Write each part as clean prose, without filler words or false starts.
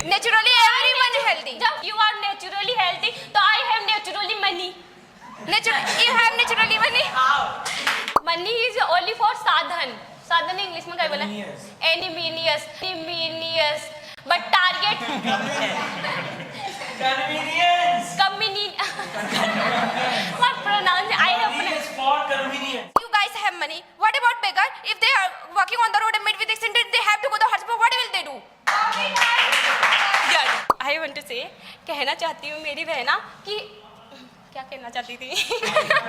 Naturally everyone healthy. जब you are naturally healthy, तो I have naturally money. You have naturally money. Money is only for साधन. साधन English में क्या बोला? Envious. Envious. But target. Convenience. What pronounce? I have Convenience for convenience. You guys have money. What about beggar? If they are walking on the road and meet with accident, they have to go to the hospital. What will they do? Yeah. I want to say, कहना चाहती हूँ मेरी बहना कि क्या कहना चाहती थी?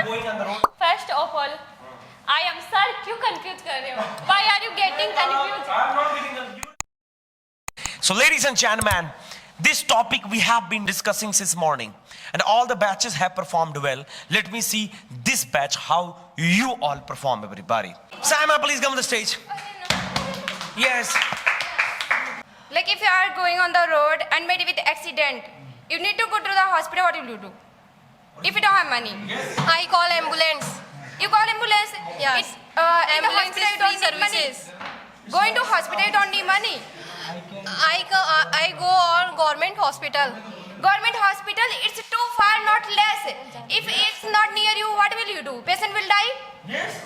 Going on the road. First of all, I am sir क्यों confuse कर रहे हो? Why are you getting confused? I'm not getting confused. So ladies and gentlemen, this topic we have been discussing since morning and all the batches have performed well. Let me see this batch how you all perform, everybody. Simon, please come on the stage. Yes. Like if you are going on the road and met with accident, you need to go to the hospital. What will you do? If you don't have money, I call ambulance. you call ambulance. Yes. It's, in the Ambulance hospital is you don't free need money. services. Going to hospital you don't need money. I go on government hospital. Government hospital, it's too far, not less. If it's not near you, what will you do? Patient will die? Yes.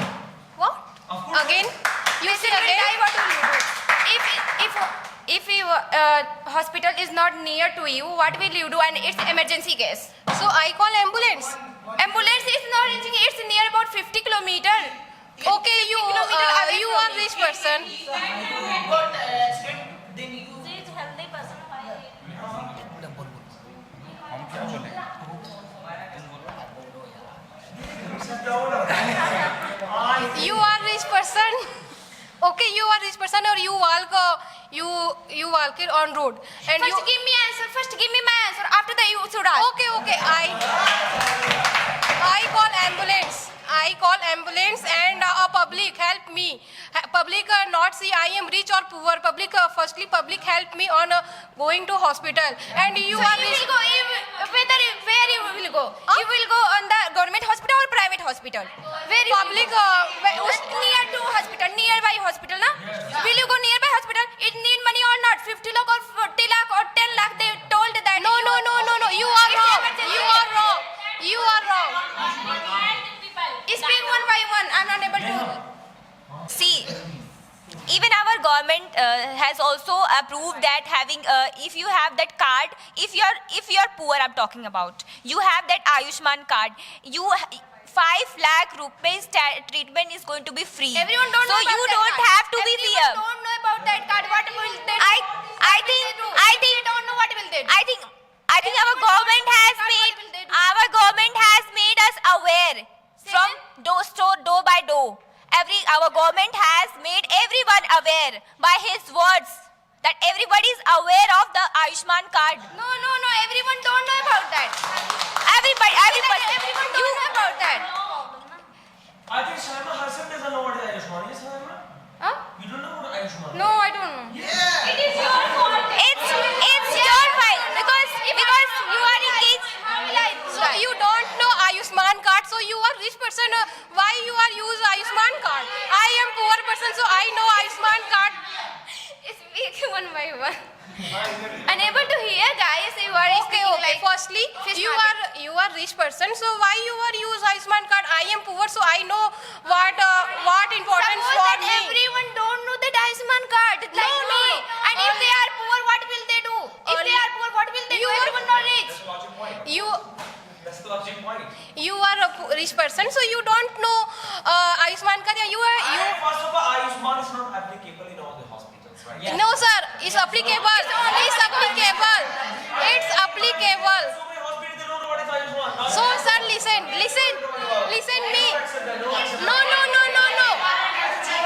What? Of course. Again? You say Patient will again? die, what will you do? If hospital is not near to you, what will you do? And it's emergency case. So I call ambulance. Ambulance is not reaching, it's near about 50 kilometer. Okay, you away you from are me. rich person. You are rich person. Okay, you are rich person or you walk it on road and First you. give me answer, first give me my answer. After that you should ask. Okay. I call ambulance. I call ambulance and public help me. Public not see I am rich or poor. Public firstly public help me on going to hospital. And you So are you rich. will go, where you will go? You will go on the government hospital or private hospital? Where you Public near to hospital, nearby hospital, na? Will you go nearby hospital? It need money or not? 50 lakh or 40 lakh or 10 lakh? They told that. No. You are It's wrong. emergency. You are wrong. You are wrong. Speak one by one. I'm not able to. See, even our government has also approved that having if you have that card, if you're poor, I'm talking about, you have that Ayushman card, you 5 lakh rupees treatment is going to be free. Everyone don't so know about you that don't card. have to be Everyone fear. don't know about that card. What will they do? I think They don't know what will they do. I think our Everyone government knows has what made will they do? our government has made us aware from door by door. Our government has made everyone aware by his words that everybody is aware of the Ayushman card. No. Everyone don't know about that. Everybody. Everyone don't know about that. I think Shaima herself doesn't know what is Ayushman. Yes, Shaima? Huh? You don't know what Ayushman is? No, I don't know. It is your fault. It's your fault because you are engaged. How will I do So that? you don't know Ayushman card. So you are rich person. Why you are use Ayushman card? I am poor person. So I know Ayushman card. Speak one by one. Unable to hear, guys. You are Okay. speaking like Firstly, fish you market. are rich person. So why you are use Ayushman card? I am poor. So I know what importance Suppose for that me. everyone don't know the Ayushman card like No. me. And if they are poor, what will they do? If they are poor, what will they do? You are- Everyone not rich. That's the logic point. You That's the logic point. you are a rich person. So you don't know Ayushman card. And first of all, Ayushman is not applicable in all the hospitals, right? No, sir. It's applicable. It's applicable. It's applicable. So many hospitals, they don't know what is Ayushman. So, sir, listen me. No.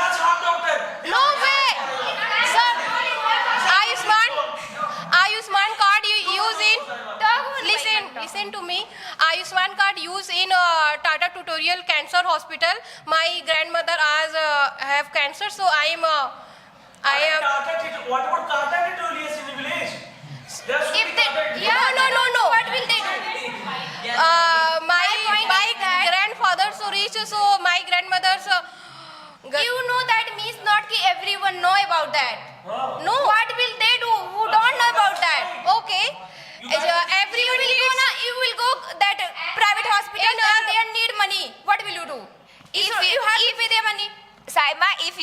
That's hard, doctor. No way. Sir, Ayushman card you use in. Listen to me. Ayushman card use in Tata Tutorial Cancer Hospital. My grandmother have cancer, so I am. What about Tata tutorials in the village? There should If be they, Tata yeah, No. what will they do? My grandfather so rich, so my grandmother's. You know that means not कि everyone know about that. Oh. No. What will they do? Who don't know about that? money, what will you do? If So you have to pay their money. Saima, if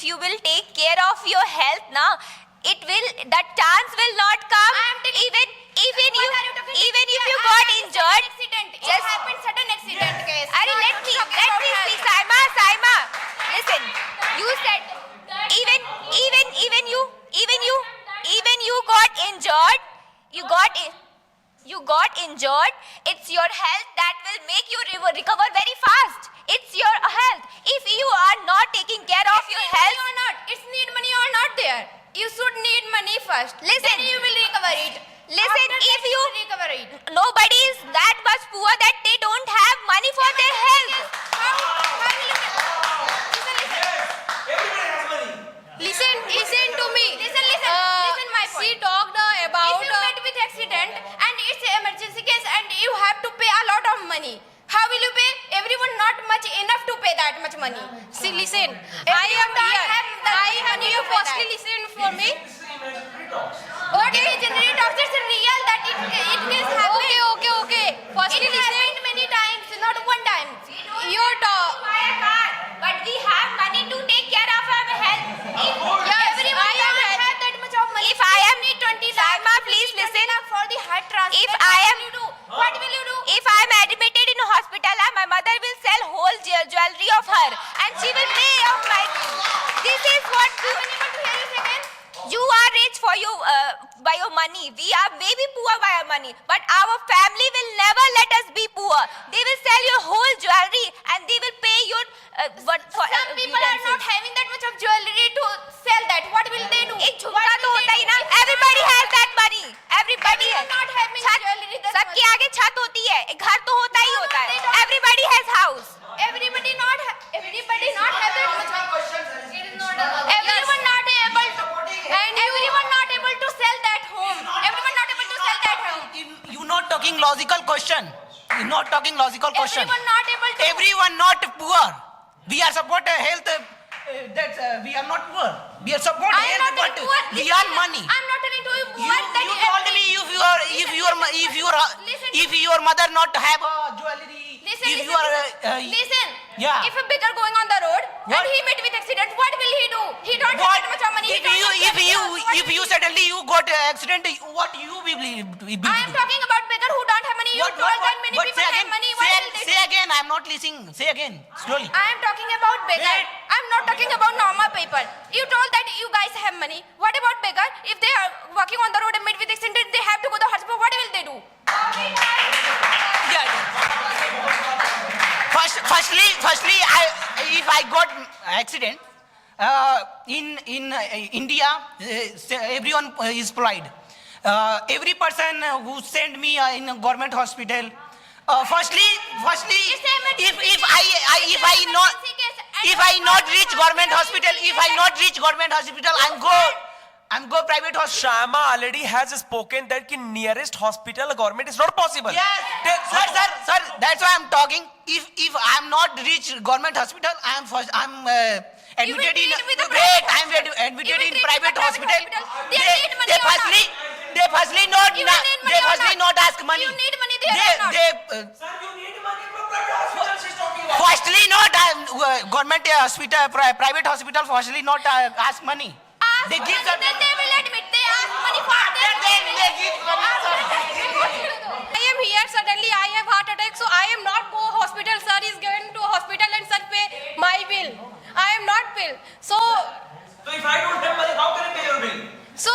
you will take care of your health now, that chance will not come. I am taking- even What you are you talking even about? if you I got have injured. accident. It just- happened sudden accident case. Arey, Not let me talking about speak, health. Saima. Listen, you said even you got injured. You got injured. It's your health that will make you recover very fast. It's your health. If you are not taking care of your Need money health, or not? It's need money or not there. You should need money first. Listen. Then you will recover it. Listen, After that if you will recover it. nobody is that much poor that they don't have money for their health. How will you? Listen to me. Listen, my point. She talked about. If you met with accident and it's an emergency case and you have to pay a lot of money, how will you pay? Everyone not much enough to pay that much money. See, listen. Everyone I am don't here. have that I am money here. to pay Firstly, that. listen for me. What is generally talks? It's real that it is happening. Okay. Firstly, It listen. happened many times, not one time. Your talk. Buy a car, but we have money to take care of our health. Everyone don't have that much of money. If I am need 20 lakh, Saima, please 20 listen. lakh for the heart transplant. If I am- What will you do? If I am admitted in a hospital, my mother will sell whole jewelry of her, and she will pay off my bill. This is what I'm unable to hear you second. you are rich for you by your money. We are maybe poor by our money, but our family will never let us be poor. They will sell your whole jewelry, and they will pay your Some people are not having that much of jewelry to sell that. What will they do? एक झुमका तो होता ही ना. Everybody has that money. Everybody has. Everyone not having jewelry that सबके much. आगे छत होती है. एक घर तो होता ही होता they है. don't. Everybody has house. Everybody not have that much. Everyone not able to, and everyone not able to sell that home. Everyone not able to sell that home. You not talking logical question. You not talking logical question. Everyone not able to. Everyone not poor. We are support health. We are not poor. We are support I am health, not but telling poor. we Listen, are money. I'm not telling to you You, poor. that you told me Listen. if your mother not have a jewelry. If you are Listen. yeah. If a beggar going on the road What? and he met with accident, what will he do? He don't have what that much of money. He don't have jewelry. if you suddenly you got accident, what you will I am talking about beggar who don't have money. You told that many people say have again, money. What will they say do? again. I'm not listening. Say again slowly. I am talking about beggar. Wait. I'm not talking about normal people. You told that you guys have money. What about beggar? If they are walking on the road and meet with accident, they have to go to the hospital. What will they do? Yeah. Firstly, if I got accident in India, everyone is polite. Every person who send me in a government hospital. Firstly, if I not reach government hospital, I'm go private hospital. Shama already has spoken that ki nearest hospital government is not possible. Yes, sir. That's why I'm talking. If I'm not reach government hospital, I'm admitted in. treat with a Wait, private I'm admitted You will in treat private with a private hospital. hospital. They need money or not? They firstly not. You will need money They or firstly not? not ask money. You need money there or not? Sir, you need money from private hospital. She's talking about. Firstly not government hospital, private hospital. Firstly not ask money. Ask They money, give then they will admit. They ask money for their They give money. I am here. Suddenly, I have heart attack, so I am not go hospital. Sir is going to hospital and sir pay my bill. I am not bill. So So if I don't have money, how can I pay your bill? So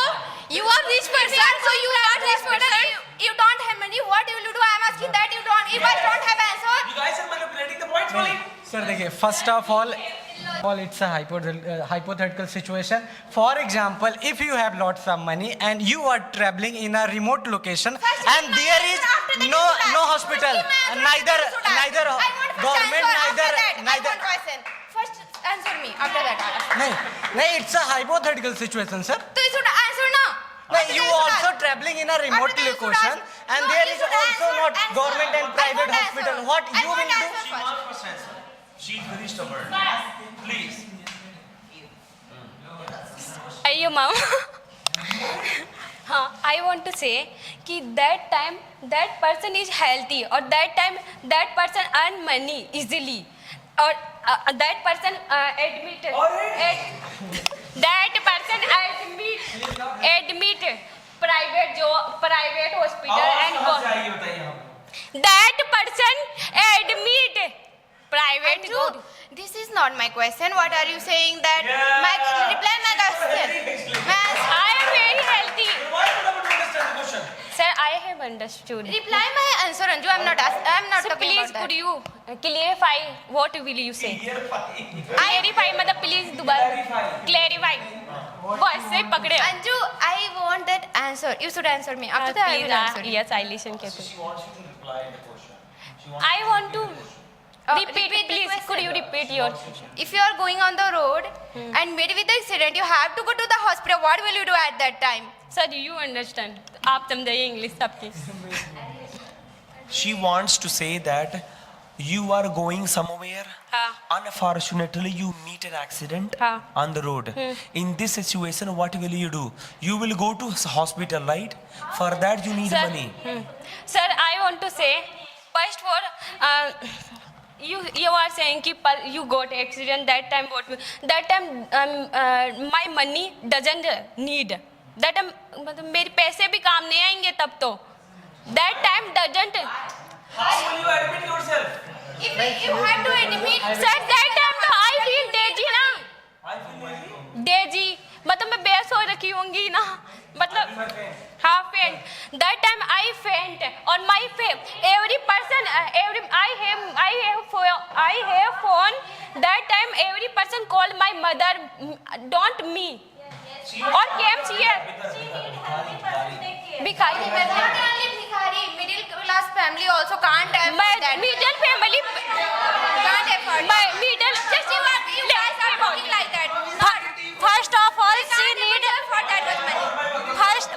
you are rich person, so you are rich person. You don't have money. What will you do? I'm asking that you don't. You guys don't have answer. You guys are manipulating the points, Malik. Sir देखिए first of all it's a hypothetical situation. For example, if you have lots of money and you are traveling in a remote location and there is no hospital, neither government, neither First answer me. After that. नहीं it's a hypothetical situation, sir. So you should answer now. Like you also traveling in a remote location and there is also not government and private hospital. What you will do? She wants first answer. She's very stubborn. Please. Are you, mom? हाँ, I want to say कि that time that person is healthy or that time that person earn money easily or that person that person admit private hospital and that person admit private Andrew, this is not my question. What are you saying that? Reply my question. I am very healthy. Sir, I have understood. Reply my answer, Anju. I'm not So talking please about could that. you clarify what will you say? Clarify मतलब please दोबारा clarify. बस से पकड़े. Anju, I want that answer. You should answer me. After that, I will answer you. Yes, I listen carefully. I want to repeat, repeat the please. question. Could you repeat your? If you are going on the road and met with the accident, you have to go to the hospital. What will you do at that time? Sir, you understand? आप समझाइए English सबकी. She wants to say that you are going somewhere. हाँ. Unfortunately, you meet an accident हाँ. on the road. In this situation, what will you do? You will go to hospital, right? For that, you need Sir, money. Sir, I want to say first for you are saying कि you got accident that time that time my money doesn't need that time मतलब मेरे पैसे भी काम नहीं आएंगे तब तो that time doesn't. How will you admit yourself? If you have to admit, Sir, that time तो I feel dizzy ना. dizzy मतलब मैं बेहोश हो रखी होंगी ना मतलब हाँ faint. That time I faint on my every person I have phone. That time every person call my mother, don't me. और came here. भिखारी not only bhikhari, middle class family also can't afford that. middle family Can't afford. middle Just you guys are talking like that. first of all she Can't need even afford that much money.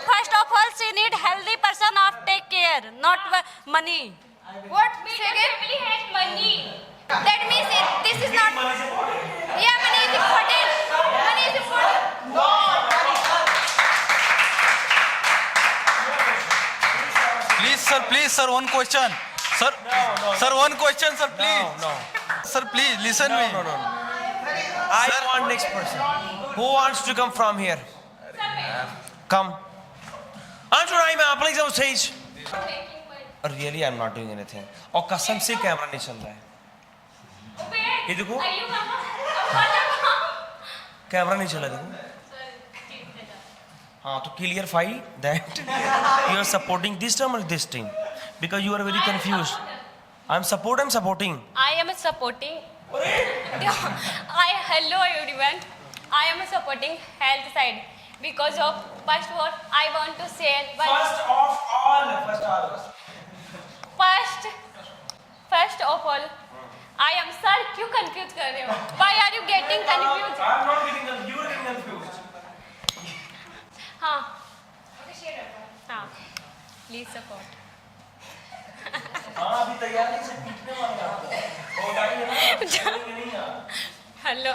first of all she need healthy person of take care not money. What? Middle Second? family has money. That means this is not. Yeah, money is important. Money is important. Please, sir, one question. Sir, sir, one question, sir, please. No. Sir, please, listen me. No. I want next person. Who wants to come from here? Come. Answer I मैं आप लोग stage. Really, I'm not doing anything. और कसम से camera नहीं चल रहा है. ये देखो. कैमरा नहीं चला देखो. हाँ तो clarify that you are supporting this team or this team because you are very confused. I'm supporting. I am supporting. Hello everyone. I am supporting health side because of first what I want to say. First of all, I am sir क्यों confused कर रहे हो? Why are you getting confused? I'm not getting confused. You are getting confused. हाँ. Please support. हाँ अभी तैयारी से पीटने वाले आपको. और गाड़ी है ना? Hello.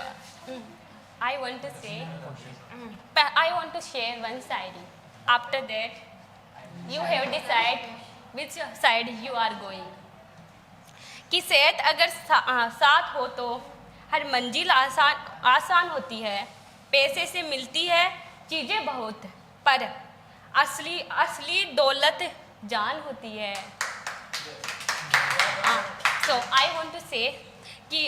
I want to say. I want to share one side. After that, you have decide which side you are going. कि सेहत अगर साथ हो तो हर मंजिल आसान होती है. पैसे से मिलती है चीजें बहुत पर असली दौलत जान होती है. So I want to say कि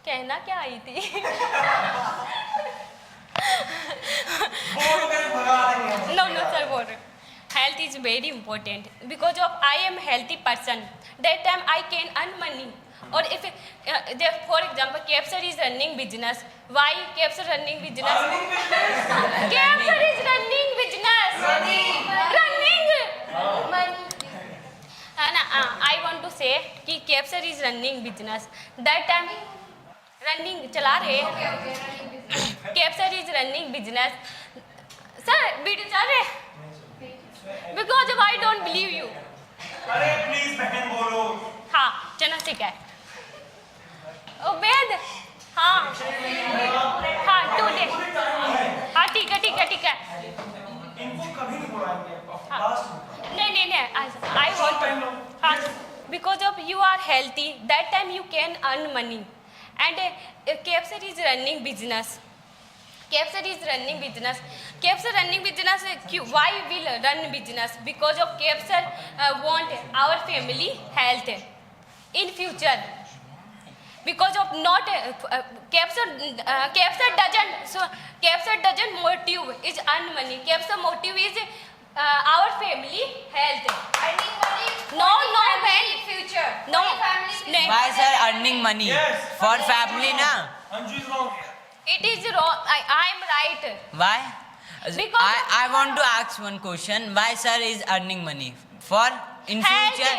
कहना क्या आई थी? No sir बोल रहे. Health is very important because of I am healthy person. That time I can earn money. Or if for example KFC is running business. Why KFC running business? KFC is running business. Running. I want to say कि KFC is running business. That time running चला रहे. KFC is running business. Sir, video चल रहे. Because I don't believe you. अरे please बहन बोलो. हाँ चना ठीक है. उबैद हाँ 2 days. हाँ ठीक है. इनको कभी नहीं बुलाएंगे No. I want because of you are healthy. That time you can earn money, and KFC is running business. KFC is running business. KFC running business. Why will run business? Because of KFC want our family health in future. Because of not KFC doesn't motive is earn money. KFC motive is our family health. Earning money No, future. No. Why sir earning money? For family na? Anju is wrong here. It is wrong. I am right. Why? Because I want to ask one question. Why sir is earning money? For in health future?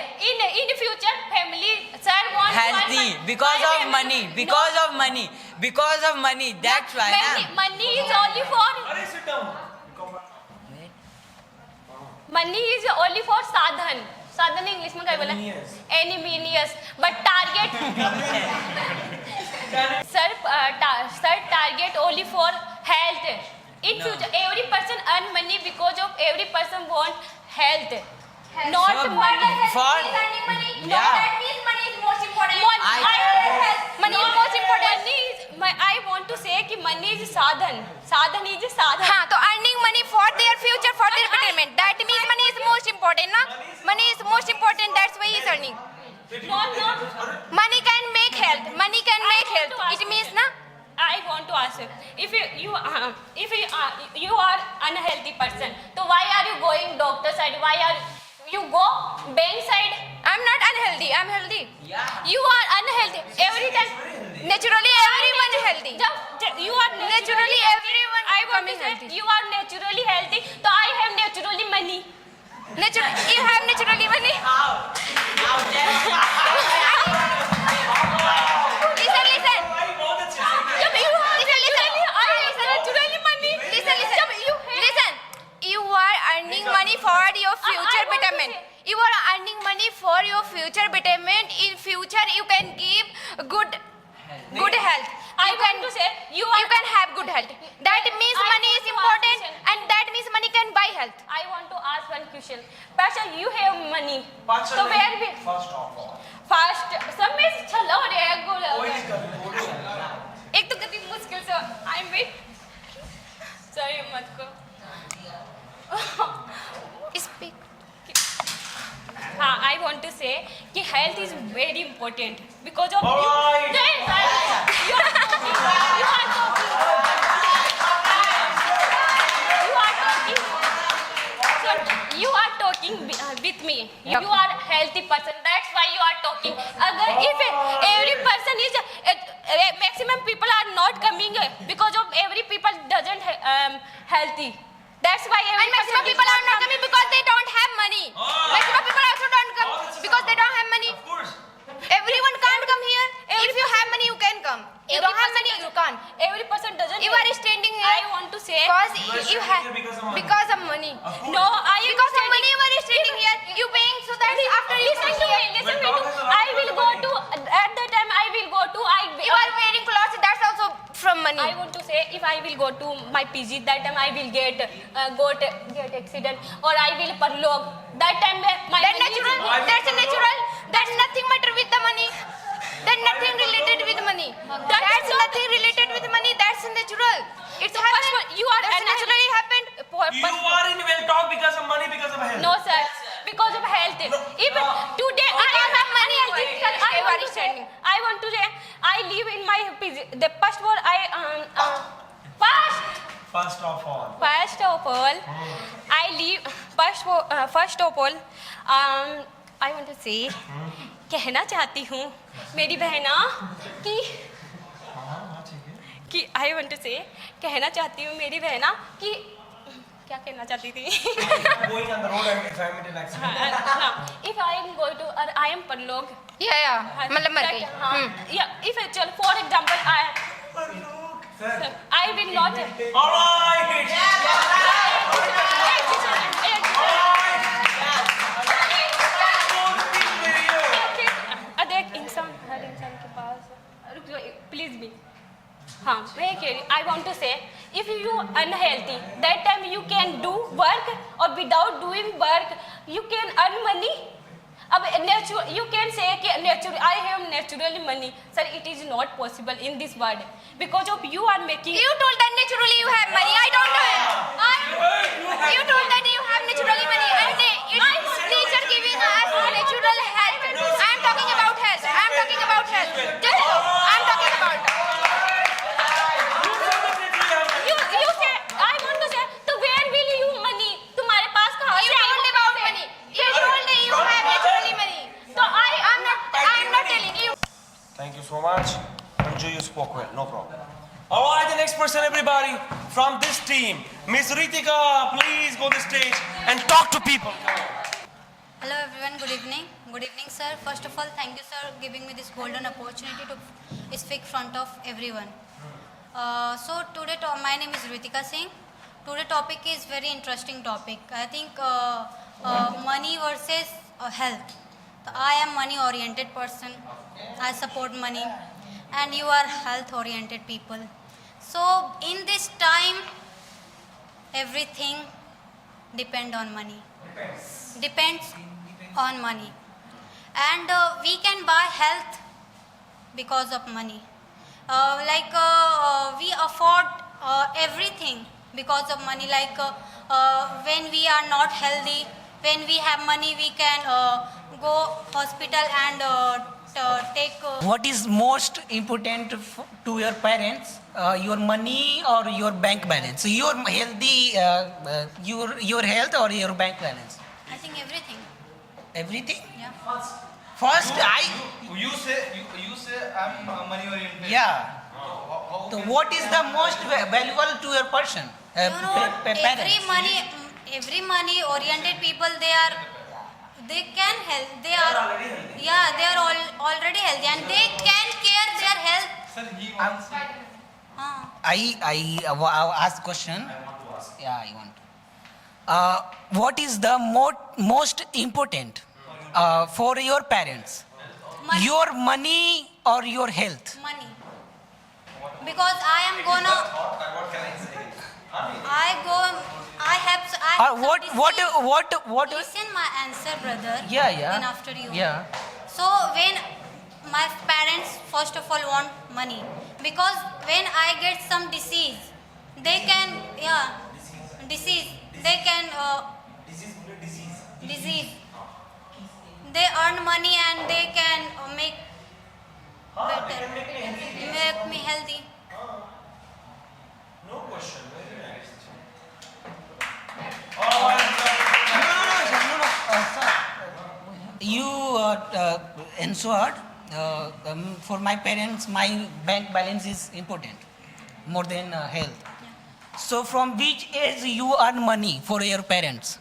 in future family sir want Healthy. Because of money. Because of money. That's why na? Money is only for Arey, sit down. money is only for sadhan. Sadhan English में क्या बोला? Envious. But target sir target only for health. In future every person earn money because of every person want health. Not So, money. for Earning money. No, Yeah. that means money is most important. Money is most important. I want to say कि money is sadhan. Sadhan is sadhan. हाँ तो earning money for their future, for their betterment. That means money is most important, ना? Money is most important. That's why he is earning. No. Money can make health. Money can make health. It means, ना? I want to ask if you are unhealthy person, so why are you going doctor side? Why are you go bank side? I'm not unhealthy. I'm healthy. You are unhealthy every time. Naturally, everyone is healthy. You are Naturally, everyone I want to becoming say healthy. you are naturally healthy, so I have naturally money. You have naturally money. Listen. Listen. You are earning money for your future want to betterment. say- You are earning money for your future betterment. In future, you can give good health. I want to say you can have good health. That means I money want is to important, ask question. and that means money can buy health. I want to ask one question. Pasha, you have money. Pacha So where नहीं, we first of all. first सब में चलो regular. कोई नहीं कर एक तो कभी मुश्किल से आई एम वेट सॉरी मत को Speak. हाँ आई वांट टू से कि health is very important because of Alright. you are talking with me. You are healthy person. That's why you are talking. अगर if every person is maximum people are not coming because of every people doesn't healthy. That's why every And maximum people are not coming because they don't have money. Maximum people also don't come because they don't have money. Of course. Everyone can't come here. If you have money, you can come. You don't have money, you can't. Every person doesn't. You are standing here. I want to say. Because you have here because of money. because of money. No, I am Because of standing- money, you are standing here. You paying so that after you Listen come to me. here, Listen When to talking me. about I will go to at the time. I will go to. you are wearing clothes. That's also from money. I want to say if I will go to my PG that time I will get accident or I will parlog that time my That's money is- natural. That's natural. That's nothing matter with the money. That's nothing related with money. That's nothing related with money. That's natural. It's happened. you are That's naturally happened. You are in well talk because of money, because of health. No sir, because of health. If today I have money, I want to say I live in my PG. The first one First of all. First of all, I live. First of all, I want to say, कहना चाहती हूँ मेरी बहना कि I want to say, कहना चाहती हूँ मेरी बहना कि क्या कहना चाहती थी? Going on the road and if I am in an accident. If I am going to or I am parlog. Yeah. मतलब मर गई. Yeah. If actually, for example, I will not. Alright. देख इंसान हर इंसान के पास रुक जाओ प्लीज भी हाँ मैं कह रही आई वॉन्ट टू से if you unhealthy, that time you can do work, or without doing work you can earn money. अब natural, you can say कि natural, I have naturally money. Sir, it is not possible in this world because of you are making. You told that naturally you have money. I don't know it. You told that you have naturally money, and it's nature giving us natural health. I am talking about health. I am talking about health. I am talking about. You say, I want to say, तो where will you money? तुम्हारे पास कहाँ You से told आएगा? about money. You told that you have naturally money. तो I am not telling you. Thank you so much. Anju, you spoke well, no problem. All right, the next person, everybody, from this team, Miss Ritika, please go to the stage and talk to people. Hello everyone, good evening. Good evening sir. First of all, thank you sir giving me this golden opportunity to speak front of everyone. So today my name is Ritika Singh. Today topic is very interesting topic. I think money versus health. So I am money oriented person. I support money and you are health oriented people. So in this time everything depend on money. Depends on money, and we can buy health because of money. We afford everything because of money. When we are not healthy, when we have money, we can go hospital and take. What is most important to your parents? Your money or your bank balance? Your healthy, your health or your bank balance? I think everything. Everything. Yeah. First, You say I'm money oriented. yeah. So what is the most valuable to your person? You know, Parents. every money oriented people, they can help. They are already healthy and they can care their health. Sir, he wants. I ask question. Yeah, I want. What is the most important for your parents? Money. Your money or your health? Money. Because I am gonna. I have some What? Listen my answer, brother. Yeah, yeah. Then after you. Yeah. So when my parents first of all want money, because when I get some disease, they can disease. They can disease. They earn money and they can make better, make me healthy. No question, very nice. You ensured for my parents, my bank balance is important more than health. So from which age you earn money for your parents?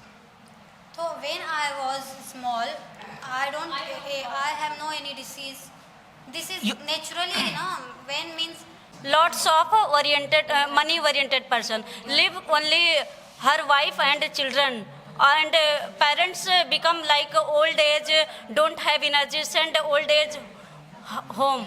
So when I was small, I have no any disease. This is naturally, when means. Lots of money oriented person live only her wife and children, and parents become like old age, don't have energy, send old age home.